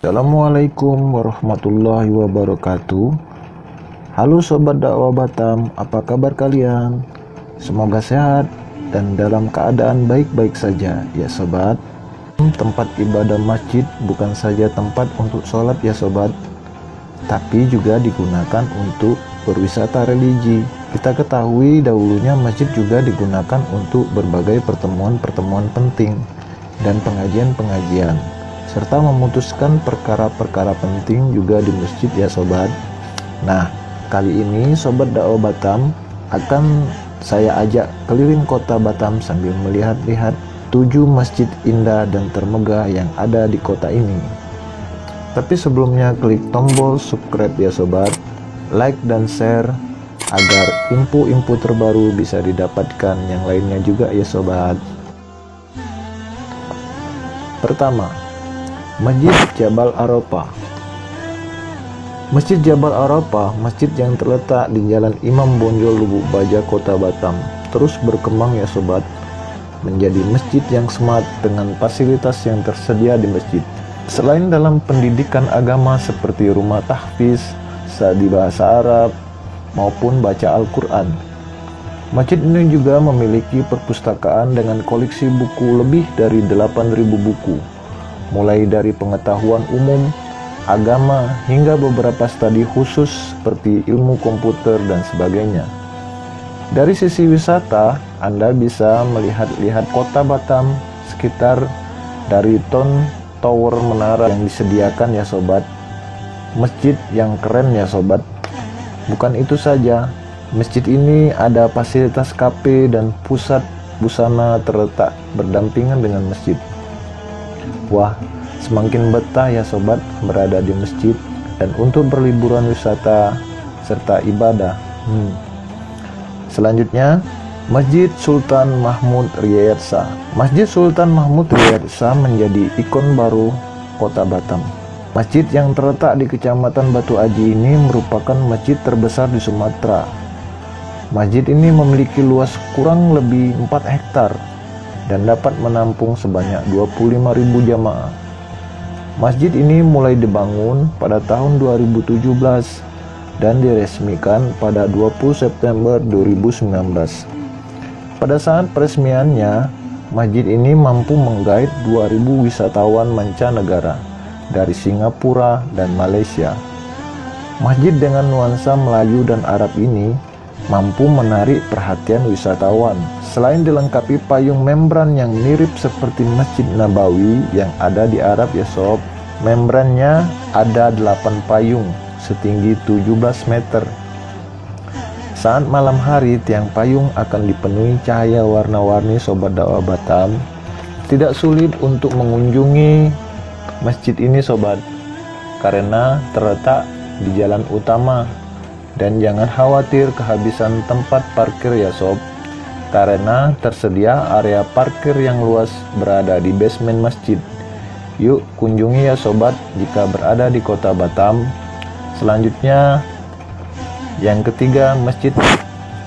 Assalamualaikum warahmatullahi wabarakatuh. Halo Sobat Dakwah Batam, apa kabar kalian? Semoga sehat dan dalam keadaan baik-baik saja ya Sobat. Tempat ibadah masjid bukan saja tempat untuk sholat ya Sobat, tapi juga digunakan untuk berwisata religi. Kita ketahui dahulunya masjid juga digunakan untuk berbagai pertemuan-pertemuan penting dan pengajian-pengajian, serta memutuskan perkara-perkara penting juga di masjid ya Sobat. Nah, kali ini Sobat Dakwah Batam akan saya ajak keliling kota Batam sambil melihat-lihat 7 masjid indah dan termegah yang ada di kota ini. Tapi sebelumnya klik tombol subscribe ya Sobat, like dan share agar info-info terbaru bisa didapatkan yang lainnya juga ya Sobat. Pertama, Masjid Jabal Arafah. Masjid Jabal Arafah, masjid yang terletak di Jalan Imam Bonjol, Lubuk Baja, Kota Batam, terus berkembang ya Sobat, menjadi masjid yang smart dengan fasilitas yang tersedia di masjid. Selain dalam pendidikan agama seperti rumah tahfiz, studi bahasa Arab, maupun baca Al-Quran, masjid ini juga memiliki perpustakaan dengan koleksi buku lebih dari 8.000 buku, mulai dari pengetahuan umum, agama, hingga beberapa studi khusus seperti ilmu komputer dan sebagainya. Dari sisi wisata, Anda bisa melihat-lihat kota Batam sekitar dari tower menara yang disediakan ya Sobat. Masjid yang keren ya Sobat. Bukan itu saja, masjid ini ada fasilitas kafe dan pusat busana terletak berdampingan dengan masjid. Wah, semakin betah ya Sobat berada di masjid dan untuk berliburan wisata serta ibadah. Selanjutnya, Masjid Sultan Mahmud Riyad Shah. Masjid Sultan Mahmud Riyad Shah menjadi ikon baru kota Batam. Masjid yang terletak di Kecamatan Batu Aji ini merupakan masjid terbesar di Sumatera. Masjid ini memiliki luas kurang lebih 4 hektar dan dapat menampung sebanyak 25.000 jamaah. Masjid ini mulai dibangun pada tahun 2017 dan diresmikan pada 20 September 2019. Pada saat peresmiannya, masjid ini mampu menggait 2.000 wisatawan mancanegara dari Singapura dan Malaysia. Masjid dengan nuansa Melayu dan Arab ini mampu menarik perhatian wisatawan. Selain dilengkapi payung membran yang mirip seperti Masjid Nabawi yang ada di Arab ya Sob, membrannya ada 8 payung setinggi 17 meter. Saat malam hari, tiang payung akan dipenuhi cahaya warna-warni Sobat Dakwah Batam. Tidak sulit untuk mengunjungi masjid ini Sobat, karena terletak di jalan utama. Dan jangan khawatir kehabisan tempat parkir ya Sob, karena tersedia area parkir yang luas berada di basement masjid. Yuk kunjungi ya Sobat jika berada di kota Batam. Selanjutnya, yang ketiga, Masjid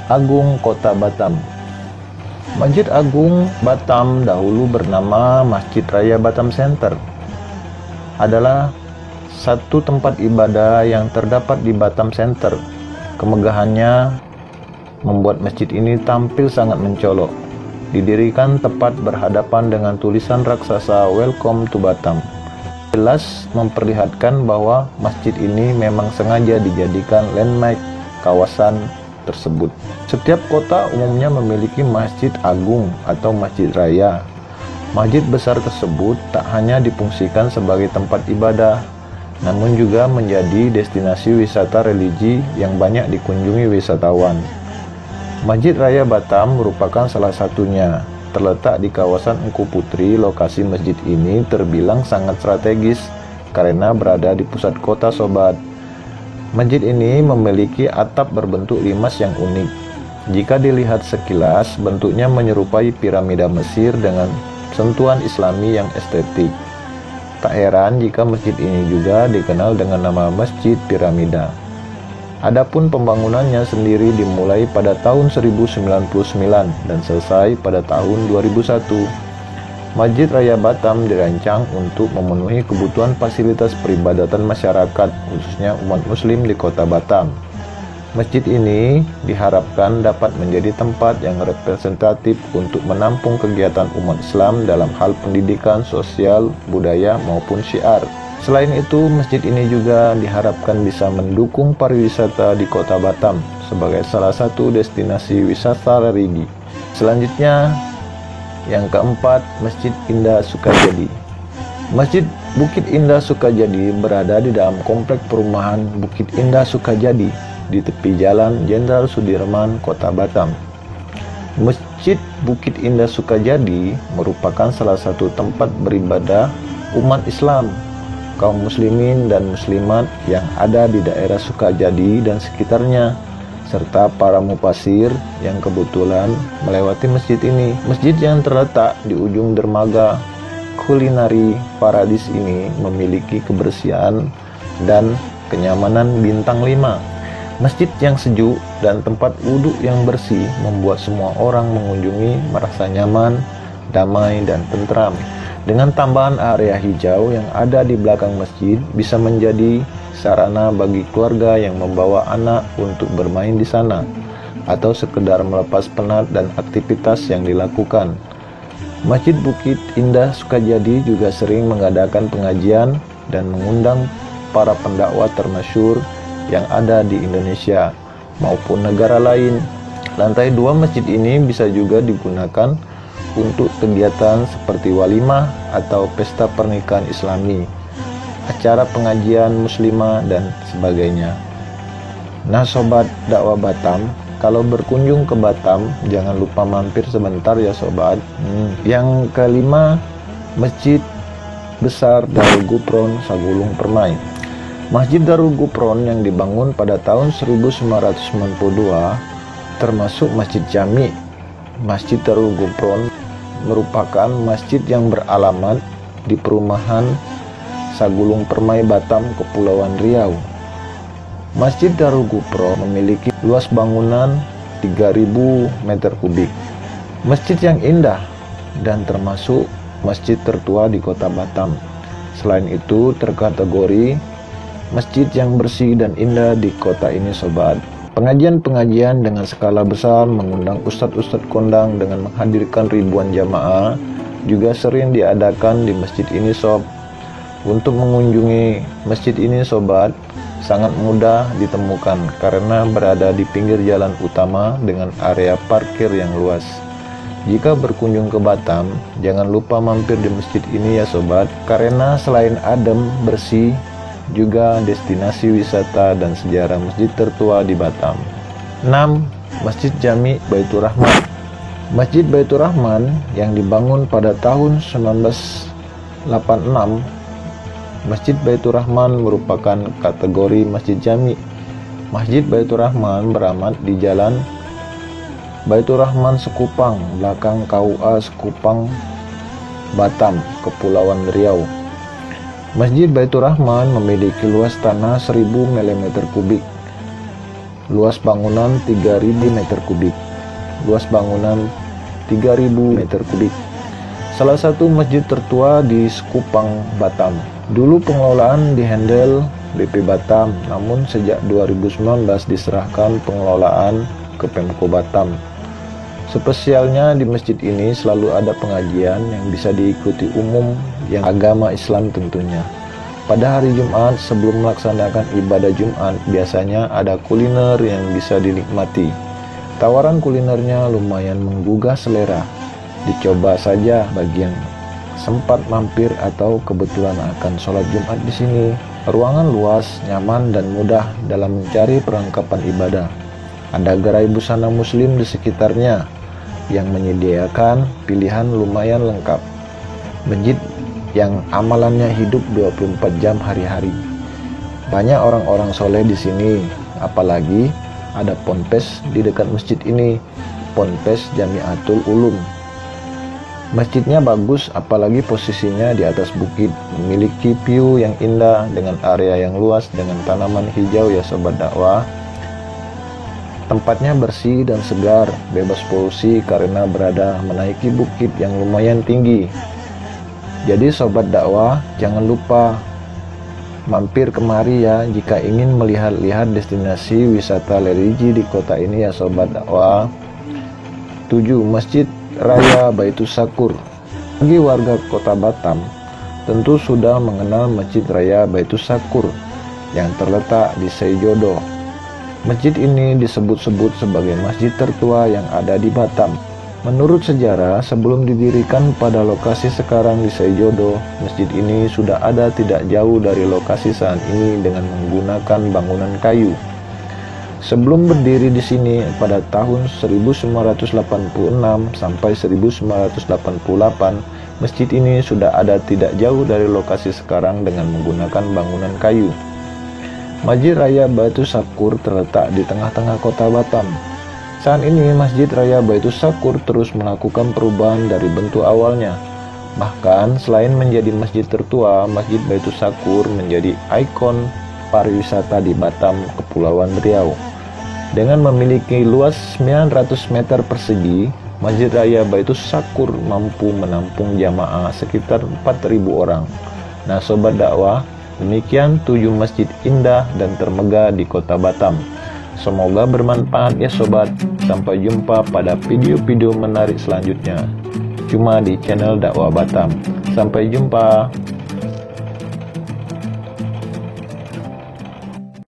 Agung Kota Batam. Masjid Agung Batam dahulu bernama Masjid Raya Batam Center, adalah satu tempat ibadah yang terdapat di Batam Center. Kemegahannya membuat masjid ini tampil sangat mencolok. Didirikan tepat berhadapan dengan tulisan raksasa Welcome to Batam. Jelas memperlihatkan bahwa masjid ini memang sengaja dijadikan landmark kawasan tersebut. Setiap kota umumnya memiliki masjid agung atau masjid raya. Masjid besar tersebut tak hanya difungsikan sebagai tempat ibadah, namun juga menjadi destinasi wisata religi yang banyak dikunjungi wisatawan. Masjid Raya Batam merupakan salah satunya. Terletak di kawasan Engku Putri, lokasi masjid ini terbilang sangat strategis karena berada di pusat kota Sobat. Masjid ini memiliki atap berbentuk limas yang unik. Jika dilihat sekilas, bentuknya menyerupai piramida Mesir dengan sentuhan Islami yang estetik. Tak heran jika masjid ini juga dikenal dengan nama Masjid Piramida. Adapun pembangunannya sendiri dimulai pada tahun 1099 dan selesai pada tahun 2001. Masjid Raya Batam dirancang untuk memenuhi kebutuhan fasilitas peribadatan masyarakat, khususnya umat muslim di kota Batam. Masjid ini diharapkan dapat menjadi tempat yang representatif untuk menampung kegiatan umat Islam dalam hal pendidikan, sosial, budaya, maupun syiar. Selain itu, masjid ini juga diharapkan bisa mendukung pariwisata di kota Batam sebagai salah satu destinasi wisata religi. Selanjutnya, yang keempat, Masjid Indah Sukajadi. Masjid Bukit Indah Sukajadi berada di dalam komplek perumahan Bukit Indah Sukajadi di tepi Jalan Jenderal Sudirman, Kota Batam. Masjid Bukit Indah Sukajadi merupakan salah satu tempat beribadah umat Islam, kaum muslimin dan muslimat yang ada di daerah Sukajadi dan sekitarnya, serta para mufasir yang kebetulan melewati masjid ini. Masjid yang terletak di ujung dermaga kulineri paradis ini memiliki kebersihan dan kenyamanan bintang 5. Masjid yang sejuk dan tempat wudhu yang bersih membuat semua orang mengunjungi merasa nyaman, damai, dan tentram. Dengan tambahan area hijau yang ada di belakang masjid bisa menjadi sarana bagi keluarga yang membawa anak untuk bermain di sana atau sekedar melepas penat dan aktivitas yang dilakukan. Masjid Bukit Indah Sukajadi juga sering mengadakan pengajian dan mengundang para pendakwah termasyhur yang ada di Indonesia maupun negara lain. Lantai 2 masjid ini bisa juga digunakan untuk kegiatan seperti walimah atau pesta pernikahan Islami, acara pengajian muslimah, dan sebagainya. Nah sobat dakwah Batam, kalau berkunjung ke Batam jangan lupa mampir sebentar ya sobat. Yang kelima, Masjid Besar Darul Gufron Sagulung Permai. Masjid Darul Gufron yang dibangun pada tahun 1992 termasuk Masjid Jami. Masjid Darul Gufron merupakan masjid yang beralamat di perumahan Sagulung Permai, Batam, Kepulauan Riau. Masjid Darul Gufron memiliki luas bangunan 3.000 meter kubik. Masjid yang indah dan termasuk masjid tertua di kota Batam. Selain itu terkategori masjid yang bersih dan indah di kota ini sobat. Pengajian-pengajian dengan skala besar mengundang ustadz-ustadz kondang dengan menghadirkan ribuan jamaah juga sering diadakan di masjid ini sob. Untuk mengunjungi masjid ini sobat sangat mudah ditemukan karena berada di pinggir jalan utama dengan area parkir yang luas. Jika berkunjung ke Batam, jangan lupa mampir di masjid ini ya sobat, karena selain adem, bersih, juga destinasi wisata dan sejarah masjid tertua di Batam. 6. Masjid Jami Baitur Rahman. Masjid Baitur Rahman yang dibangun pada tahun 1986, Masjid Baitur Rahman merupakan kategori Masjid Jami. Masjid Baitur Rahman beramat di Jalan Baitur Rahman Sekupang, belakang KUA Sekupang, Batam, Kepulauan Riau. Masjid Baitur Rahman memiliki luas tanah 1000 mm3, luas bangunan 3000 m3, luas bangunan 3000 m3. Salah satu masjid tertua di Sekupang, Batam. Dulu pengelolaan dihandle BP Batam, namun sejak 2019 diserahkan pengelolaan ke Pemko Batam. Spesialnya di masjid ini selalu ada pengajian yang bisa diikuti umum yang agama Islam tentunya. Pada hari Jumat sebelum melaksanakan ibadah Jumat biasanya ada kuliner yang bisa dinikmati. Tawaran kulinernya lumayan menggugah selera. Dicoba saja bagi yang sempat mampir atau kebetulan akan sholat Jumat di sini. Ruangan luas, nyaman, dan mudah dalam mencari perlengkapan ibadah. Ada gerai busana muslim di sekitarnya yang menyediakan pilihan lumayan lengkap. Masjid yang amalannya hidup 24 jam hari-hari. Banyak orang-orang soleh di sini, apalagi ada ponpes di dekat masjid ini, Ponpes Jamiatul Ulum. Masjidnya bagus, apalagi posisinya di atas bukit, memiliki view yang indah dengan area yang luas dengan tanaman hijau ya sobat dakwah. Tempatnya bersih dan segar, bebas polusi karena berada menaiki bukit yang lumayan tinggi. Jadi sobat dakwah, jangan lupa mampir kemari ya jika ingin melihat-lihat destinasi wisata religi di kota ini ya sobat dakwah. 7. Masjid Raya Baitus Sakur. Bagi warga kota Batam tentu sudah mengenal Masjid Raya Baitus Sakur yang terletak di Seijodo. Masjid ini disebut-sebut sebagai masjid tertua yang ada di Batam. Menurut sejarah, sebelum didirikan pada lokasi sekarang di Seijodo, masjid ini sudah ada tidak jauh dari lokasi saat ini dengan menggunakan bangunan kayu. Sebelum berdiri di sini pada tahun 1986 sampai 1988, masjid ini sudah ada tidak jauh dari lokasi sekarang dengan menggunakan bangunan kayu. Masjid Raya Baitus Sakur terletak di tengah-tengah kota Batam. Saat ini Masjid Raya Baitus Sakur terus melakukan perubahan dari bentuk awalnya. Bahkan selain menjadi masjid tertua, Masjid Baitus Sakur menjadi ikon pariwisata di Batam, Kepulauan Riau. Dengan memiliki luas 900 meter persegi, Masjid Raya Baitus Sakur mampu menampung jamaah sekitar 4.000 orang. Nah sobat dakwah, demikian 7 masjid indah dan termegah di kota Batam. Semoga bermanfaat ya sobat. Sampai jumpa pada video-video menarik selanjutnya. Cuma di channel Dakwah Batam. Sampai jumpa.